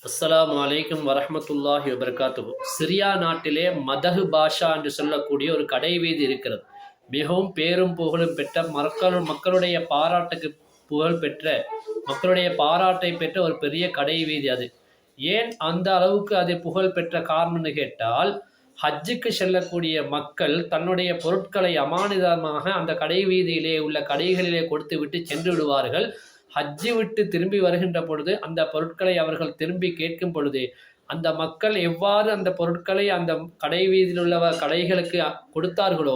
அஸ்ஸலாமு அலைக்கும் வரஹ்மத்துல்லாஹி வபரகாத்துஹு. சிரியா நாட்டிலே மதகு பாஷா என்று சொல்லக்கூடிய ஒரு கடை வீதி இருக்கிறது. மிகவும் பேரும் புகழும் பெற்ற மக்களுடைய பாராட்டுக்கு புகழ் பெற்ற மக்களுடைய பாராட்டை பெற்ற ஒரு பெரிய கடை வீதி அது. ஏன் அந்த அளவுக்கு அது புகழ் பெற்ற காரணம்னு கேட்டால், ஹஜ்ஜுக்கு செல்லக்கூடிய மக்கள் தன்னுடைய பொருட்களை அமானிதமாக அந்த கடை வீதியிலே உள்ள கடைகளிலே கொடுத்து விட்டு சென்று விடுவார்கள். ஹஜ்ஜி விட்டு திரும்பி வருகின்ற பொழுது அந்த பொருட்களை அவர்கள் திரும்பி கேட்கும் பொழுது அந்த மக்கள் எவ்வாறு அந்த பொருட்களை அந்த கடை வீதியில் உள்ள கடைகளுக்கு கொடுத்தார்களோ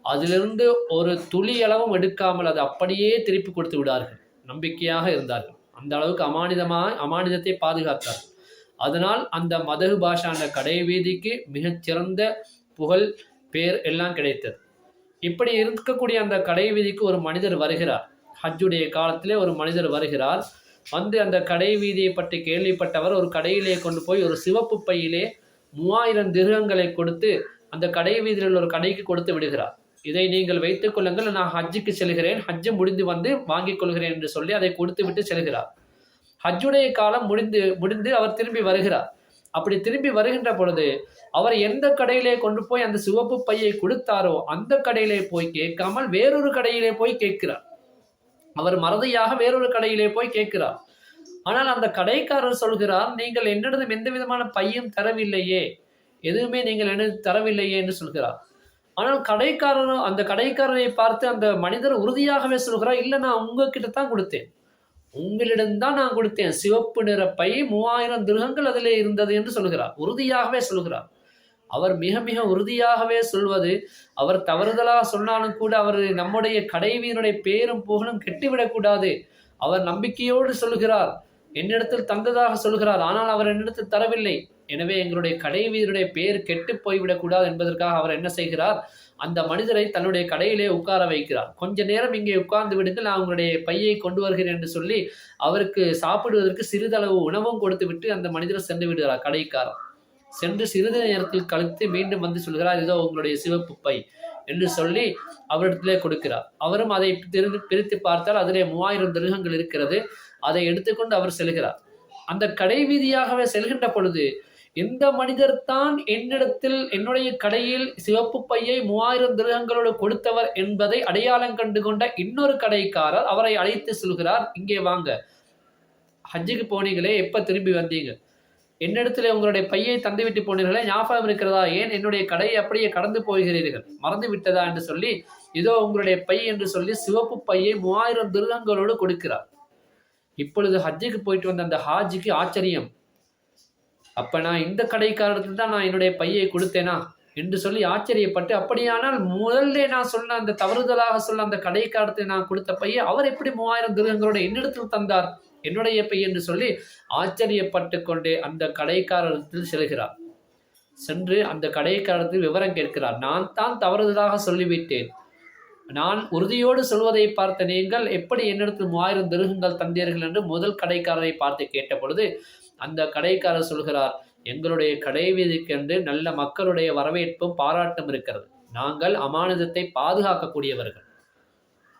அதிலிருந்து ஒரு துளி அளவும் எடுக்காமல் அது அப்படியே திருப்பி கொடுத்து விடார்கள். நம்பிக்கையாக இருந்தார்கள். அந்த அளவுக்கு அமானிதத்தை பாதுகாத்தார்கள். அதனால் அந்த மதகு பாஷா அந்த கடை வீதிக்கு மிகச்சிறந்த புகழ் பேர் எல்லாம் கிடைத்தது. இப்படி இருக்கக்கூடிய அந்த கடை வீதிக்கு ஒரு மனிதர் வருகிறார். ஹஜ்ஜுடைய காலத்திலே ஒரு மனிதர் வருகிறார். வந்து அந்த கடை வீதியை பற்றி கேள்விப்பட்டவர் ஒரு கடையிலே கொண்டு போய் ஒரு சிவப்பு பையிலே 3000 திர்ஹங்களை கொடுத்து அந்த கடை வீதியில் ஒரு கடைக்கு கொடுத்து விடுகிறார். இதை நீங்கள் வைத்துக் கொள்ளுங்கள், நான் ஹஜ்ஜுக்கு செல்கிறேன், ஹஜ்ஜு முடிந்து வந்து வாங்கிக் கொள்கிறேன் என்று சொல்லி அதை கொடுத்து விட்டு செல்கிறார். ஹஜ்ஜுடைய காலம் முடிந்து அவர் திரும்பி வருகிறார். அப்படி திரும்பி வருகின்ற பொழுது அவர் எந்த கடையிலே கொண்டு போய் அந்த சிவப்பு பையை கொடுத்தாரோ அந்த கடையிலே போய் கேட்காமல் வேறொரு கடையிலே போய் கேட்கிறார். அவர் மறதியாக வேறொரு கடையிலே போய் கேட்கிறார். ஆனால் அந்த கடைக்காரர் சொல்கிறார், நீங்கள் என்னிடம் எந்த விதமான பையும் தரவில்லையே, எதுவுமே நீங்கள் என்ன தரவில்லையே என்று சொல்கிறார். ஆனால் அந்த கடைக்காரரை பார்த்து அந்த மனிதர் உறுதியாகவே சொல்கிறார், இல்லை நான் உங்ககிட்ட தான் கொடுத்தேன், உங்களிடம்தான் நான் கொடுத்தேன், சிவப்பு நிற பை 3000 திர்ஹங்கள் அதிலே இருந்தது என்று சொல்கிறார். உறுதியாகவே சொல்கிறார். அவர் மிக மிக உறுதியாகவே சொல்வது, அவர் தவறுதலாக சொன்னாலும் கூட அவர் நம்முடைய கடைவீரனுடைய பேரும் புகழும் கெட்டுவிடக்கூடாது. அவர் நம்பிக்கையோடு சொல்கிறார், என்னிடத்தில் தந்ததாக சொல்கிறார், ஆனால் அவர் என்னிடத்தில் தரவில்லை. எனவே எங்களுடைய கடைவீரனுடைய பேர் கெட்டு போய்விடக்கூடாது என்பதற்காக அவர் என்ன செய்கிறார், அந்த மனிதரை தன்னுடைய கடையிலே உட்கார வைக்கிறார். கொஞ்ச நேரம் இங்கே உட்கார்ந்து விடுங்கள், நான் உங்களுடைய பையை கொண்டு வருகிறேன் என்று சொல்லி அவருக்கு சாப்பிடுவதற்கு சிறிதளவு உணவும் கொடுத்து விட்டு அந்த மனிதர் சென்று விடுகிறார். கடைக்காரர் சென்று சிறிது நேரத்தில் கழித்து மீண்டும் வந்து சொல்கிறார், இதோ உங்களுடைய சிவப்பு பை என்று சொல்லி அவரிடத்திலே கொடுக்கிறார். அவரும் அதை பிரித்து பார்த்தால் அதிலே 3000 திர்ஹங்கள் இருக்கிறது. அதை எடுத்துக்கொண்டு அவர் செல்கிறார். அந்த கடை வீதியாகவே செல்கின்ற பொழுது எந்த மனிதர் தான் என்னிடத்தில் என்னுடைய கடையில் சிவப்பு பையை 3000 திர்ஹங்களோடு கொடுத்தவர் என்பதை அடையாளம் கண்டு கொண்ட இன்னொரு கடைக்காரர் அவரை அழைத்து சொல்கிறார், இங்கே வாங்க, ஹஜ்ஜுக்கு போனீங்களே, எப்ப திரும்பி வந்தீங்க, என்னிடத்தில் உங்களுடைய பையை தந்துவிட்டு போனீர்களே, ஞாபகம் இருக்கிறதா, ஏன் என்னுடைய கடையை அப்படியே கடந்து போகிறீர்கள், மறந்து விட்டதா என்று சொல்லி, இதோ உங்களுடைய பை என்று சொல்லி சிவப்பு பையை 3000 திர்ஹங்களோடு கொடுக்கிறார். இப்பொழுது ஹஜ்ஜுக்கு போயிட்டு வந்த அந்த ஹாஜிக்கு ஆச்சரியம், அப்ப நான் இந்த கடைக்காரத்தில் தான் நான் என்னுடைய பையை கொடுத்தேனா என்று சொல்லி ஆச்சரியப்பட்டு, அப்படியானால் முதல்ல நான் சொன்ன அந்த தவறுதலாக சொல்ல அந்த கடைக்காரத்தை நான் கொடுத்த பையை அவர் எப்படி 3000 திர்ஹங்களோடு என்னிடத்தில் தந்தார், என்னுடைய பை என்று சொல்லி ஆச்சரியப்பட்டு கொண்டே அந்த கடைக்காரத்தில் செல்கிறார். சென்று அந்த கடைக்காரத்தில் விவரம் கேட்கிறார். நான் தான் தவறுதலாக சொல்லிவிட்டேன், நான் உறுதியோடு சொல்வதை பார்த்த நீங்கள் எப்படி என்னிடத்தில் 3000 திர்ஹங்கள் தந்தீர்கள் என்று முதல் கடைக்காரரை பார்த்து கேட்ட பொழுது அந்த கடைக்காரர் சொல்கிறார், எங்களுடைய கடை வீதிக்கென்று நல்ல மக்களுடைய வரவேற்பும் பாராட்டும் இருக்கிறது. நாங்கள் அமானிதத்தை பாதுகாக்கக்கூடியவர்கள்.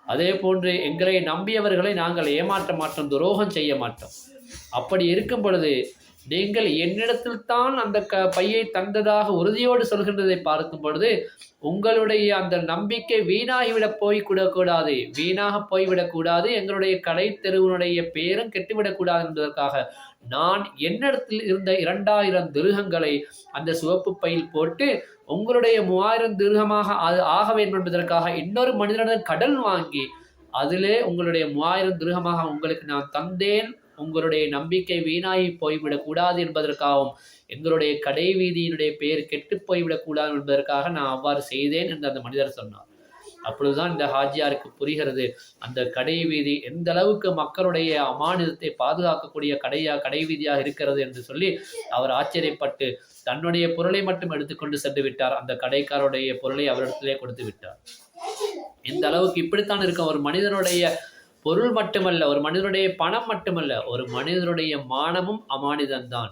அதே போன்று எங்களை நம்பியவர்களை நாங்கள் ஏமாற்ற மாட்டோம், துரோகம் செய்ய மாட்டோம். அப்படி இருக்கும் பொழுது நீங்கள் என்னிடத்தில் தான் அந்த பையை தந்ததாக உறுதியோடு சொல்கின்றதை பார்க்கும் பொழுது உங்களுடைய அந்த நம்பிக்கை வீணாகிவிடக் போய்விடக்கூடாது, வீணாக போய்விடக்கூடாது, எங்களுடைய கடை தெருவனுடைய பேரும் கெட்டுவிடக்கூடாது என்பதற்காக நான் என்னிடத்தில் இருந்த 2000 திர்ஹங்களை அந்த சிவப்பு பையில் போட்டு உங்களுடைய 3000 திர்ஹமாக ஆக வேண்டும் என்பதற்காக இன்னொரு மனிதனிடம் கடன் வாங்கி அதிலே உங்களுடைய 3000 திர்ஹமாக உங்களுக்கு நான் தந்தேன். உங்களுடைய நம்பிக்கை வீணாகி போய்விடக்கூடாது என்பதற்காகவும் எங்களுடைய கடை வீதியினுடைய பெயர் கெட்டு போய்விடக்கூடாது என்பதற்காக நான் அவ்வாறு செய்தேன் என்று அந்த மனிதர் சொன்னார். அப்பொழுதுதான் இந்த ஹாஜியாருக்கு புரிகிறது, அந்த கடை வீதி எந்த அளவுக்கு மக்களுடைய அமானிதத்தை பாதுகாக்கக்கூடிய கடை வீதியாக இருக்கிறது என்று சொல்லி அவர் ஆச்சரியப்பட்டு தன்னுடைய பொருளை மட்டும் எடுத்துக்கொண்டு சென்று விட்டார். அந்த கடைக்காரருடைய பொருளை அவரிடத்திலே கொடுத்து விட்டார். இந்த அளவுக்கு இப்படித்தான் இருக்கும். ஒரு மனிதனுடைய பொருள் மட்டுமல்ல, ஒரு மனிதனுடைய பணம் மட்டுமல்ல, ஒரு மனிதனுடைய மானமும் அமானிதம்தான்.